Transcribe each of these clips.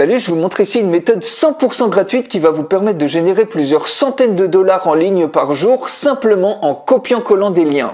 Salut, je vous montre ici une méthode 100% gratuite qui va vous permettre de générer plusieurs centaines de dollars en ligne par jour simplement en copiant-collant des liens.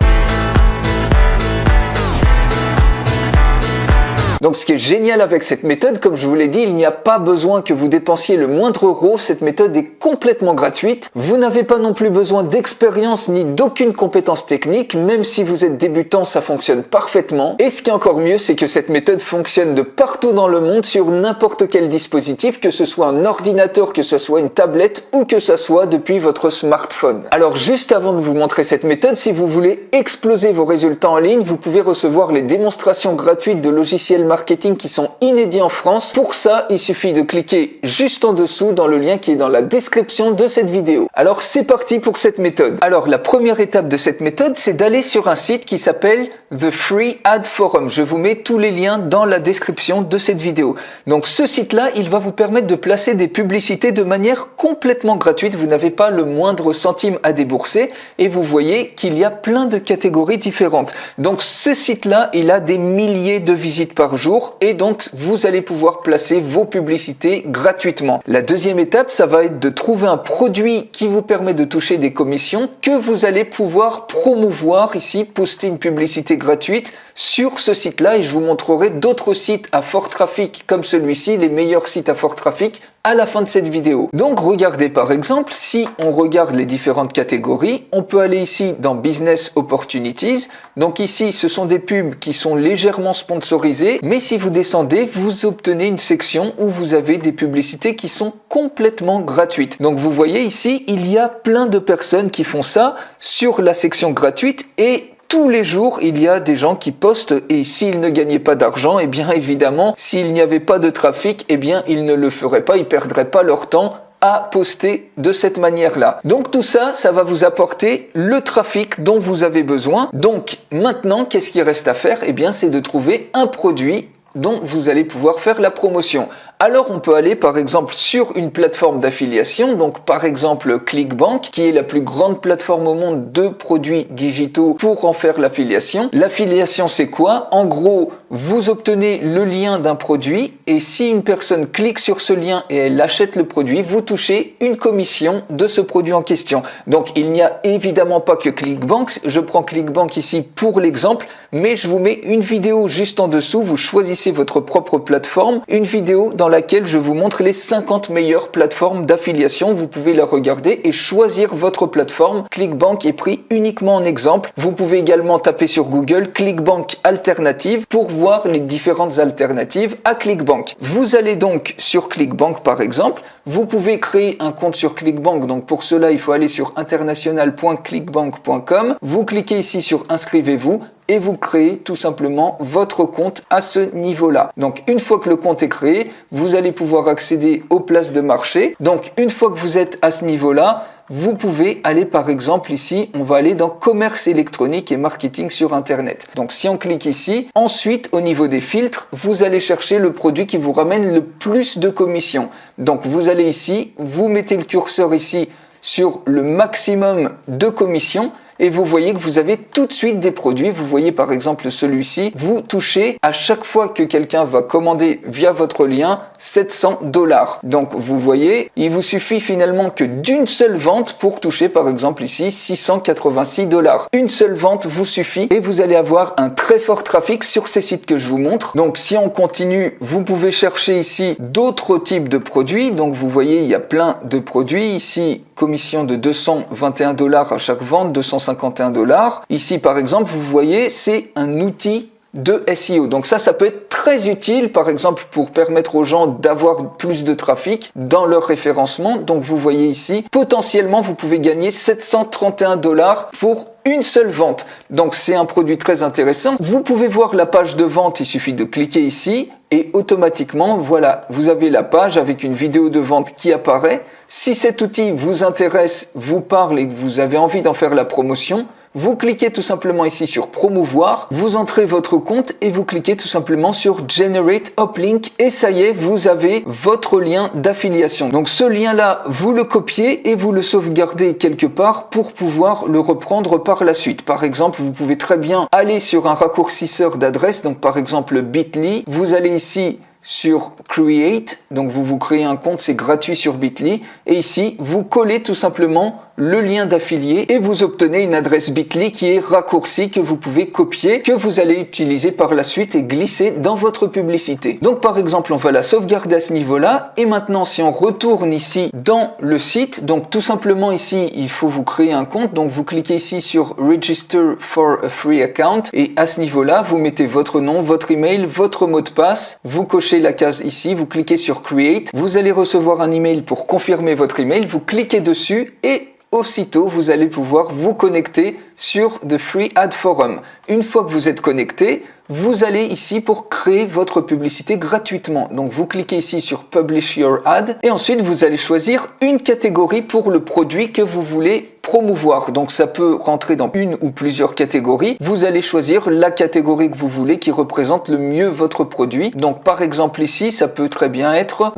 Donc ce qui est génial avec cette méthode, comme je vous l'ai dit, il n'y a pas besoin que vous dépensiez le moindre euro, cette méthode est complètement gratuite. Vous n'avez pas non plus besoin d'expérience ni d'aucune compétence technique, même si vous êtes débutant, ça fonctionne parfaitement. Et ce qui est encore mieux, c'est que cette méthode fonctionne de partout dans le monde sur n'importe quel dispositif, que ce soit un ordinateur, que ce soit une tablette ou que ce soit depuis votre smartphone. Alors juste avant de vous montrer cette méthode, si vous voulez exploser vos résultats en ligne, vous pouvez recevoir les démonstrations gratuites de logiciels marketing qui sont inédits en France. Pour ça, il suffit de cliquer juste en dessous dans le lien qui est dans la description de cette vidéo. Alors c'est parti pour cette méthode. Alors la première étape de cette méthode, c'est d'aller sur un site qui s'appelle The Free Ad Forum. Je vous mets tous les liens dans la description de cette vidéo. Donc ce site-là, il va vous permettre de placer des publicités de manière complètement gratuite. Vous n'avez pas le moindre centime à débourser et vous voyez qu'il y a plein de catégories différentes. Donc ce site-là, il a des milliers de visites par jour et donc vous allez pouvoir placer vos publicités gratuitement. La deuxième étape, ça va être de trouver un produit qui vous permet de toucher des commissions que vous allez pouvoir promouvoir ici, poster une publicité gratuite sur ce site-là et je vous montrerai d'autres sites à fort trafic comme celui-ci, les meilleurs sites à fort trafic à la fin de cette vidéo. Donc regardez par exemple, si on regarde les différentes catégories, on peut aller ici dans Business Opportunities. Donc ici, ce sont des pubs qui sont légèrement sponsorisées, mais si vous descendez, vous obtenez une section où vous avez des publicités qui sont complètement gratuites. Donc vous voyez ici, il y a plein de personnes qui font ça sur la section gratuite et tous les jours, il y a des gens qui postent et s'ils ne gagnaient pas d'argent, eh bien évidemment, s'il n'y avait pas de trafic, eh bien ils ne le feraient pas, ils perdraient pas leur temps à poster de cette manière-là. Donc tout ça, ça va vous apporter le trafic dont vous avez besoin. Donc maintenant, qu'est-ce qu'il reste à faire? Eh bien, c'est de trouver un produit dont vous allez pouvoir faire la promotion. Alors on peut aller par exemple sur une plateforme d'affiliation, donc par exemple ClickBank, qui est la plus grande plateforme au monde de produits digitaux pour en faire l'affiliation. L'affiliation c'est quoi? En gros, vous obtenez le lien d'un produit et si une personne clique sur ce lien et elle achète le produit, vous touchez une commission de ce produit en question. Donc il n'y a évidemment pas que ClickBank, je prends ClickBank ici pour l'exemple, mais je vous mets une vidéo juste en dessous, vous choisissez votre propre plateforme, une vidéo dans laquelle je vous montre les 50 meilleures plateformes d'affiliation. Vous pouvez la regarder et choisir votre plateforme. ClickBank est pris uniquement en exemple. Vous pouvez également taper sur Google ClickBank alternative pour voir les différentes alternatives à ClickBank. Vous allez donc sur ClickBank par exemple. Vous pouvez créer un compte sur ClickBank. Donc pour cela, il faut aller sur international.clickbank.com. Vous cliquez ici sur inscrivez-vous et vous créez tout simplement votre compte à ce niveau-là. Donc une fois que le compte est créé, vous allez pouvoir accéder aux places de marché. Donc une fois que vous êtes à ce niveau-là, vous pouvez aller par exemple ici, on va aller dans commerce électronique et marketing sur internet. Donc si on clique ici, ensuite au niveau des filtres, vous allez chercher le produit qui vous ramène le plus de commissions. Donc vous allez ici, vous mettez le curseur ici sur le maximum de commissions et vous voyez que vous avez tout de suite des produits. Vous voyez par exemple celui-ci, vous touchez à chaque fois que quelqu'un va commander via votre lien 700 $. Donc vous voyez, il vous suffit finalement que d'une seule vente pour toucher par exemple ici 686 $. Une seule vente vous suffit et vous allez avoir un très fort trafic sur ces sites que je vous montre. Donc si on continue, vous pouvez chercher ici d'autres types de produits. Donc vous voyez, il y a plein de produits. Ici, commission de 221 $ à chaque vente, 251 $. Ici, par exemple, vous voyez, c'est un outil de SEO. Donc ça peut être très utile, par exemple, pour permettre aux gens d'avoir plus de trafic dans leur référencement. Donc vous voyez ici, potentiellement, vous pouvez gagner 731 $ pour une seule vente. Donc c'est un produit très intéressant. Vous pouvez voir la page de vente, il suffit de cliquer ici et automatiquement, voilà, vous avez la page avec une vidéo de vente qui apparaît. Si cet outil vous intéresse, vous parle et que vous avez envie d'en faire la promotion, vous cliquez tout simplement ici sur promouvoir, vous entrez votre compte et vous cliquez tout simplement sur Generate Uplink et ça y est, vous avez votre lien d'affiliation. Donc ce lien-là, vous le copiez et vous le sauvegardez quelque part pour pouvoir le reprendre par la suite. Par exemple, vous pouvez très bien aller sur un raccourcisseur d'adresse, donc par exemple Bitly, vous allez ici sur Create, donc vous créez un compte, c'est gratuit sur Bitly, et ici vous collez tout simplement le lien d'affilié et vous obtenez une adresse Bitly qui est raccourcie, que vous pouvez copier, que vous allez utiliser par la suite et glisser dans votre publicité. Donc par exemple, on va la sauvegarder à ce niveau-là, et maintenant si on retourne ici dans le site, donc tout simplement ici, il faut vous créer un compte, donc vous cliquez ici sur Register for a free account, et à ce niveau-là, vous mettez votre nom, votre email, votre mot de passe, vous cochez la case ici, vous cliquez sur Create, vous allez recevoir un email pour confirmer votre email, vous cliquez dessus et aussitôt, vous allez pouvoir vous connecter sur The Free Ad Forum. Une fois que vous êtes connecté, vous allez ici pour créer votre publicité gratuitement. Donc vous cliquez ici sur Publish Your Ad et ensuite vous allez choisir une catégorie pour le produit que vous voulez promouvoir. Donc ça peut rentrer dans une ou plusieurs catégories. Vous allez choisir la catégorie que vous voulez qui représente le mieux votre produit. Donc par exemple ici, ça peut très bien être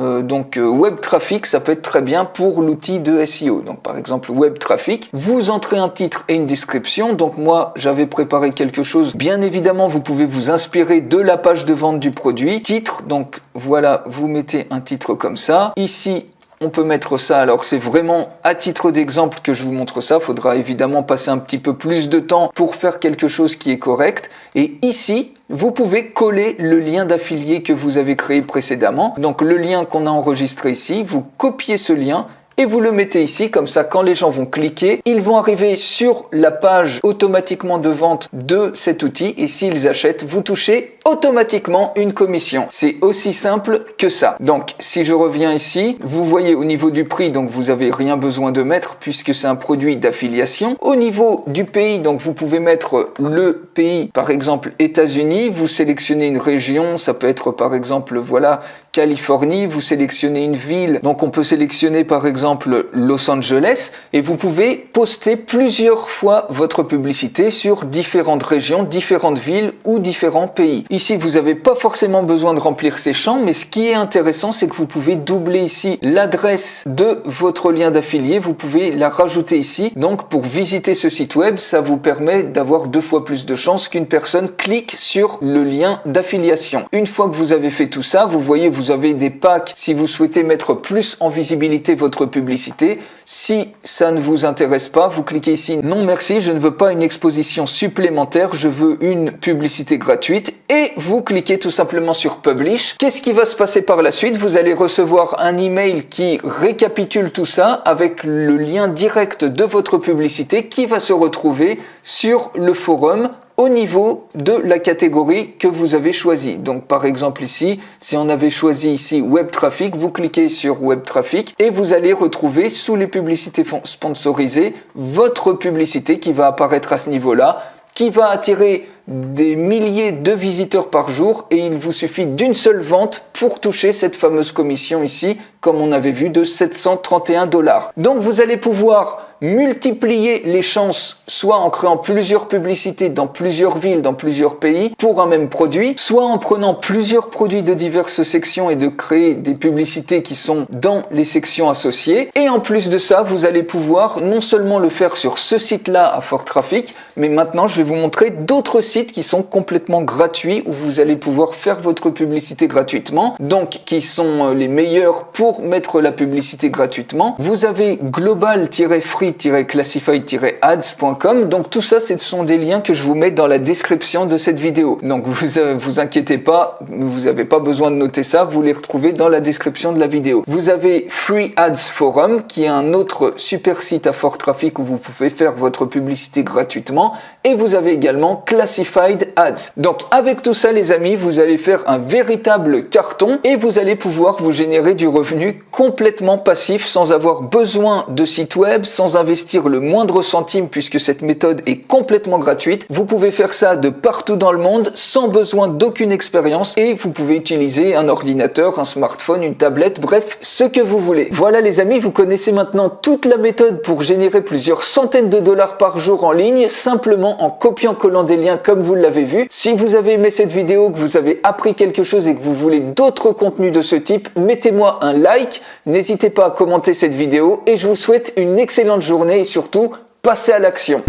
web traffic, ça peut être très bien pour l'outil de SEO. Donc par exemple web traffic, vous entrez un titre et une description. Donc moi j'avais préparé quelque chose. Bien évidemment, vous pouvez vous inspirer de la page de vente du produit. Titre, donc voilà, vous mettez un titre comme ça. Ici, on peut mettre ça, alors c'est vraiment à titre d'exemple que je vous montre ça, il faudra évidemment passer un petit peu plus de temps pour faire quelque chose qui est correct. Et ici, vous pouvez coller le lien d'affilié que vous avez créé précédemment. Donc le lien qu'on a enregistré ici, vous copiez ce lien et vous le mettez ici, comme ça quand les gens vont cliquer, ils vont arriver sur la page automatiquement de vente de cet outil et s'ils achètent, vous touchez automatiquement une commission. C'est aussi simple que ça. Donc si je reviens ici, vous voyez au niveau du prix, donc vous n'avez rien besoin de mettre puisque c'est un produit d'affiliation. Au niveau du pays, donc vous pouvez mettre le pays, par exemple États-Unis, vous sélectionnez une région, ça peut être par exemple voilà Californie, vous sélectionnez une ville, donc on peut sélectionner par exemple Los Angeles et vous pouvez poster plusieurs fois votre publicité sur différentes régions, différentes villes ou différents pays. Ici, vous n'avez pas forcément besoin de remplir ces champs, mais ce qui est intéressant, c'est que vous pouvez doubler ici l'adresse de votre lien d'affilié, vous pouvez la rajouter ici. Donc pour visiter ce site web, ça vous permet d'avoir 2 fois plus de chances qu'une personne clique sur le lien d'affiliation. Une fois que vous avez fait tout ça, vous voyez, vous avez des packs si vous souhaitez mettre plus en visibilité votre publicité. Si ça ne vous intéresse pas, vous cliquez ici « Non merci, je ne veux pas une exposition supplémentaire, je veux une publicité gratuite » et vous cliquez tout simplement sur « Publish ». Qu'est-ce qui va se passer par la suite? Vous allez recevoir un email qui récapitule tout ça avec le lien direct de votre publicité qui va se retrouver sur le forum au niveau de la catégorie que vous avez choisie. Donc par exemple ici, si on avait choisi ici Web Traffic, vous cliquez sur Web Traffic et vous allez retrouver sous les publicités sponsorisées votre publicité qui va apparaître à ce niveau-là, qui va attirer des milliers de visiteurs par jour et il vous suffit d'une seule vente pour toucher cette fameuse commission ici, comme on avait vu, de 731 $. Donc vous allez pouvoir multiplier les chances, soit en créant plusieurs publicités dans plusieurs villes, dans plusieurs pays, pour un même produit, soit en prenant plusieurs produits de diverses sections et de créer des publicités qui sont dans les sections associées. Et en plus de ça, vous allez pouvoir non seulement le faire sur ce site-là à fort trafic, mais maintenant je vais vous montrer d'autres sites qui sont complètement gratuits où vous allez pouvoir faire votre publicité gratuitement, donc qui sont les meilleurs pour mettre la publicité gratuitement. Vous avez global-free-classified-ads.com, donc tout ça ce sont des liens que je vous mets dans la description de cette vidéo. Donc vous inquiétez pas, vous n'avez pas besoin de noter ça, vous les retrouvez dans la description de la vidéo. Vous avez Free Ads Forum qui est un autre super site à fort trafic où vous pouvez faire votre publicité gratuitement, et vous avez également Classified Ads. Donc avec tout ça les amis, vous allez faire un véritable carton et vous allez pouvoir vous générer du revenu complètement passif sans avoir besoin de site web, sans investir le moindre centime puisque cette méthode est complètement gratuite. Vous pouvez faire ça de partout dans le monde sans besoin d'aucune expérience et vous pouvez utiliser un ordinateur, un smartphone, une tablette, bref, ce que vous voulez. Voilà les amis, vous connaissez maintenant toute la méthode pour générer plusieurs centaines de dollars par jour en ligne, simplement en copiant-collant des liens comme vous l'avez vu. Si vous avez aimé cette vidéo, que vous avez appris quelque chose et que vous voulez d'autres contenus de ce type, mettez-moi un like, n'hésitez pas à commenter cette vidéo et je vous souhaite une excellente journée et surtout, passez à l'action.